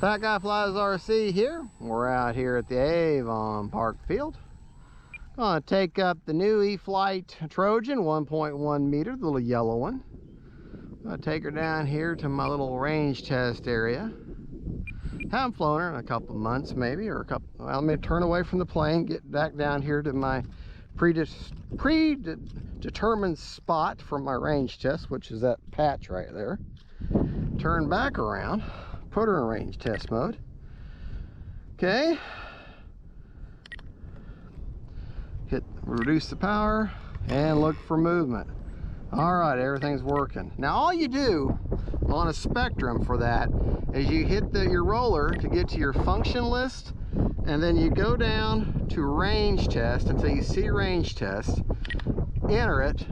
Fat Guy Flies RC here. We're out here at the Avon Park Field. Gonna take up the new E-Flight Trojan 1.1 meter, the little yellow one. Gonna take her down here to my little range test area. Haven't flown her in a couple of months, maybe, or a couple. Well, let me turn away from the plane, get back down here to my predetermined spot for my range test, which is that patch right there. Turn back around, put her in range test mode. Okay. Reduce the power and look for movement. All right, everything's working. Now all you do on a spectrum for that is you hit your roller to get to your function list, and then you go down to range test until you see range test, enter it,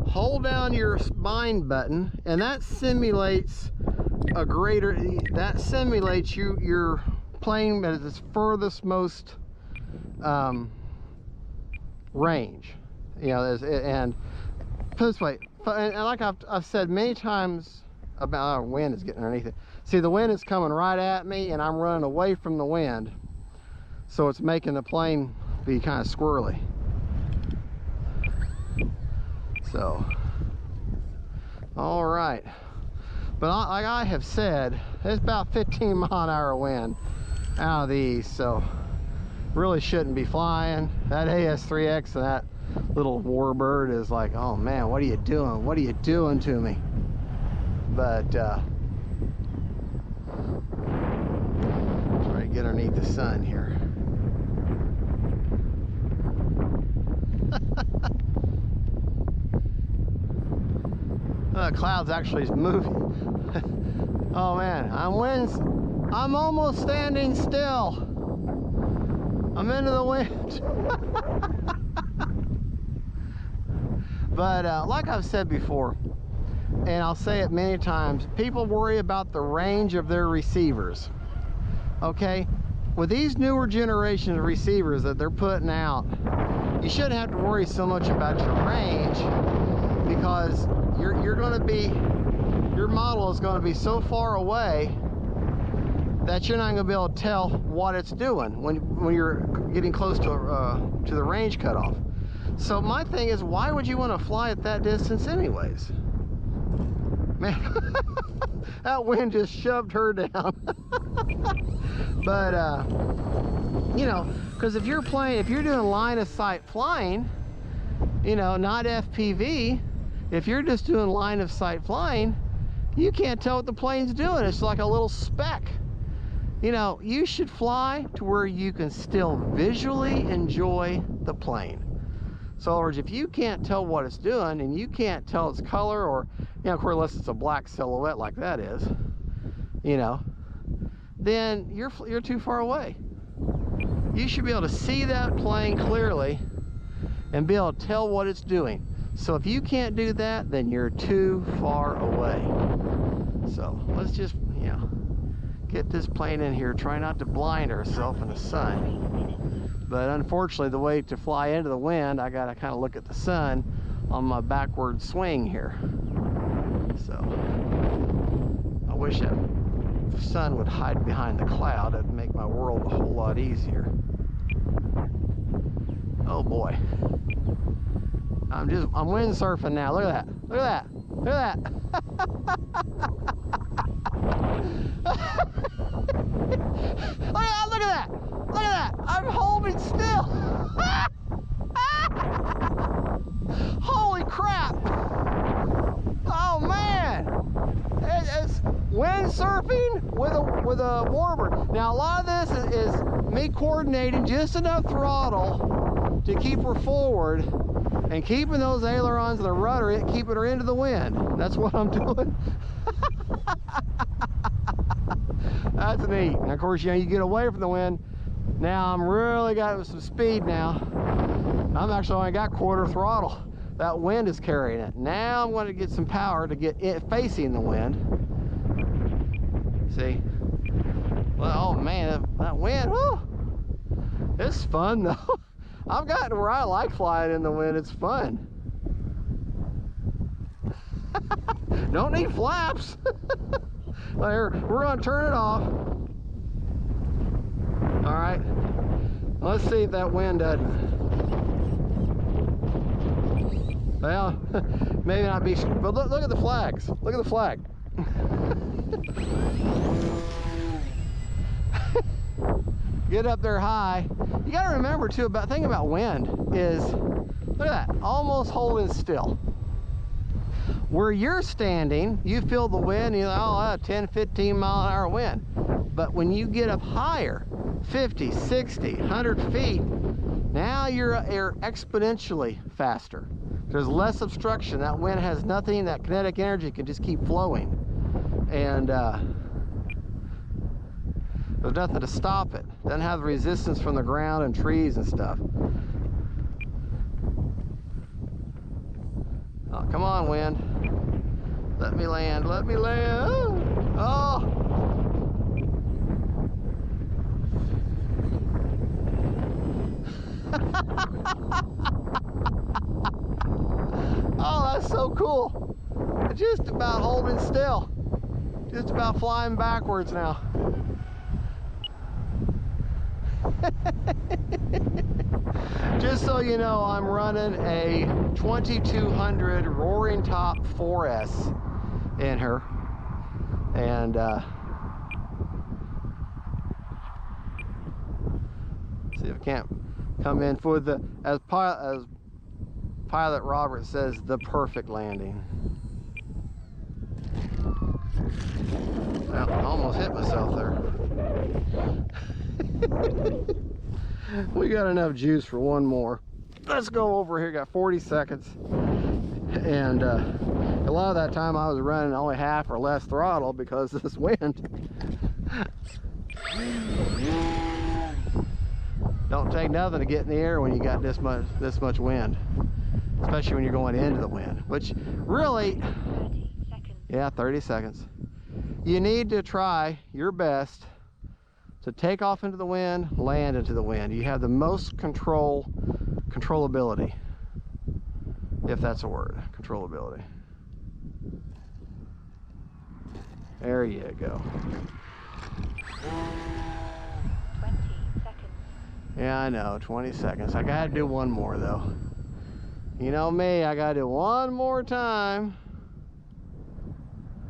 hold down your bind button, and that simulates your plane at its furthest most range. You know, and put this way, and like I've said many times about our wind is getting underneath it. See, the wind is coming right at me and I'm running away from the wind, so it's making the plane be kind of squirrely. So, all right, but like I have said, it's about 15 mile-an-hour wind out of the east, so really shouldn't be flying. That AS3X and that little Warbird is like, oh man, what are you doing? What are you doing to me? But try to get underneath the sun here. The clouds actually is moving. Oh man, I'm almost standing still. I'm into the wind. But like I've said before, and I'll say it many times, people worry about the range of their receivers. Okay, with these newer generation of receivers that they're putting out, you shouldn't have to worry so much about your range, because your model is going to be so far away that you're not going to be able to tell what it's doing when you're getting close to the range cutoff. So my thing is, why would you want to fly at that distance anyways? Man, that wind just shoved her down. But you know, because if you're doing line of sight flying, you know, not FPV, if you're just doing line of sight flying, you can't tell what the plane's doing. It's like a little speck. You know, you should fly to where you can still visually enjoy the plane. So in other words, if you can't tell what it's doing and you can't tell its color, or, you know, of course, unless it's a black silhouette like that is, you know, then you're too far away. You should be able to see that plane clearly and be able to tell what it's doing. So if you can't do that, then you're too far away. So let's just, you know, get this plane in here, try not to blind ourselves in the sun. But unfortunately, the way to fly into the wind, I gotta kind of look at the sun on my backward swing here. So I wish that sun would hide behind the cloud. It'd make my world a whole lot easier. Oh boy, I'm windsurfing now. Look at that, look at that, look at that. Look at that! Look at that! I'm holding still! Holy crap! Oh man! It's windsurfing with a Warbird. Now a lot of this is me coordinating just enough throttle to keep her forward and keeping those ailerons and the rudder, keeping her into the wind. That's what I'm doing. That's neat. And of course, you know, you get away from the wind. Now I'm really got some speed now. I'm actually only got quarter throttle. That wind is carrying it. Now I'm going to get some power to get it facing the wind. See? Well, oh man, that wind, whoo! It's fun though. I've gotten where I like flying in the wind. It's fun. Don't need flaps. There, we're gonna turn it off. All right, let's see if that wind doesn't. Well, maybe not be, but look at the flags. Look at the flag. Get up there high. You got to remember too, thing about wind is, look at that, almost holding still. Where you're standing, you feel the wind, you're like, oh, 10, 15 mile an hour wind. But when you get up higher, 50, 60, 100 feet, now you're exponentially faster. There's less obstruction. That wind has nothing, that kinetic energy can just keep flowing. And there's nothing to stop it. Doesn't have the resistance from the ground and trees and stuff. Oh, come on, wind. Let me land, let me land. Oh! Oh, that's so cool. Just about holding still. Just about flying backwards now. Just so you know, I'm running a 2200 Roaring Top 4S in her, and see if I can't come in for the, as Pilot Robert says, the perfect landing. Well, I almost hit myself there. We got enough juice for one more. Let's go over here. Got 40 seconds, and a lot of that time I was running only half or less throttle because of this wind. Don't take nothing to get in the air when you got this much wind, especially when you're going into the wind, which really, 30 seconds. Yeah, 30 seconds. You need to try your best to take off into the wind, land into the wind. You have the most controllability, if that's a word, controllability. There you go. 20 seconds. Yeah, I know, 20 seconds. I gotta do one more though. You know me, I gotta do one more time.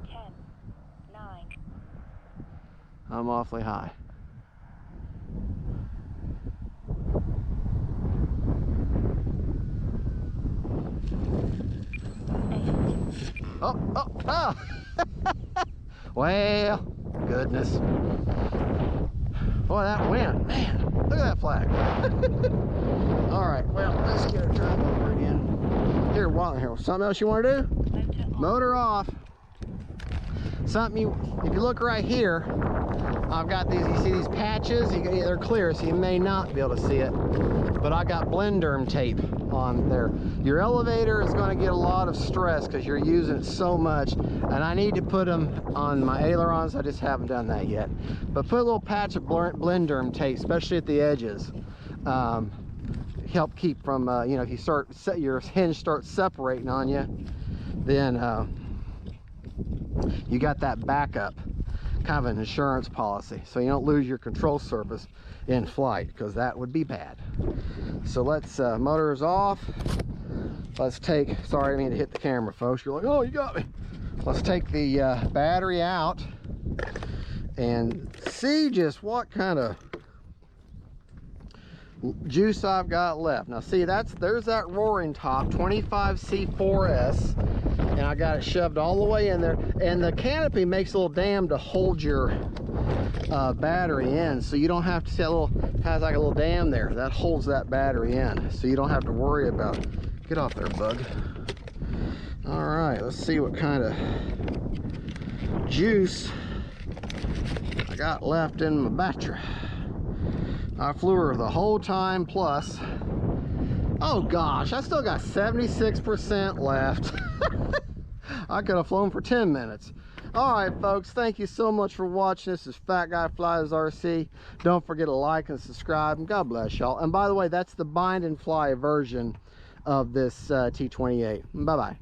10, 9. I'm awfully high. Oh! Well, goodness. Boy, that wind, man, look at that flag. All right, well, let's get her turned over again. Here, while here, something else you want to do? Motor off. Something if you look right here, I've got these, you see these patches, they're clear, so you may not be able to see it, but I got Blenderm tape on there. Your elevator is going to get a lot of stress because you're using it so much, and I need to put them on my ailerons. I just haven't done that yet, but put a little patch of Blenderm tape, especially at the edges, help keep from you know, if you your hinge starts separating on you, then you got that backup, kind of an insurance policy, so you don't lose your control surface in flight, because that would be bad. So let's motor is off. Let's take, sorry, I mean to hit the camera, folks. You're like, oh, you got me. Let's take the battery out and see just what kind of juice I've got left. Now see, there's that Roaring Top 25C4S, and I got it shoved all the way in there, and the canopy makes a little dam to hold your battery in, so you don't have to see a little, has like a little dam there that holds that battery in, so you don't have to worry about it. Get off there, bug. All right, let's see what kind of juice I got left in my battery. I flew her the whole time plus. Oh gosh, I still got 76% left. I could have flown for 10 minutes. All right, folks, thank you so much for watching. This is Fat Guy Flies RC. Don't forget to like and subscribe, and God bless y'all. And by the way, that's the bind and fly version of this T28. Bye-bye.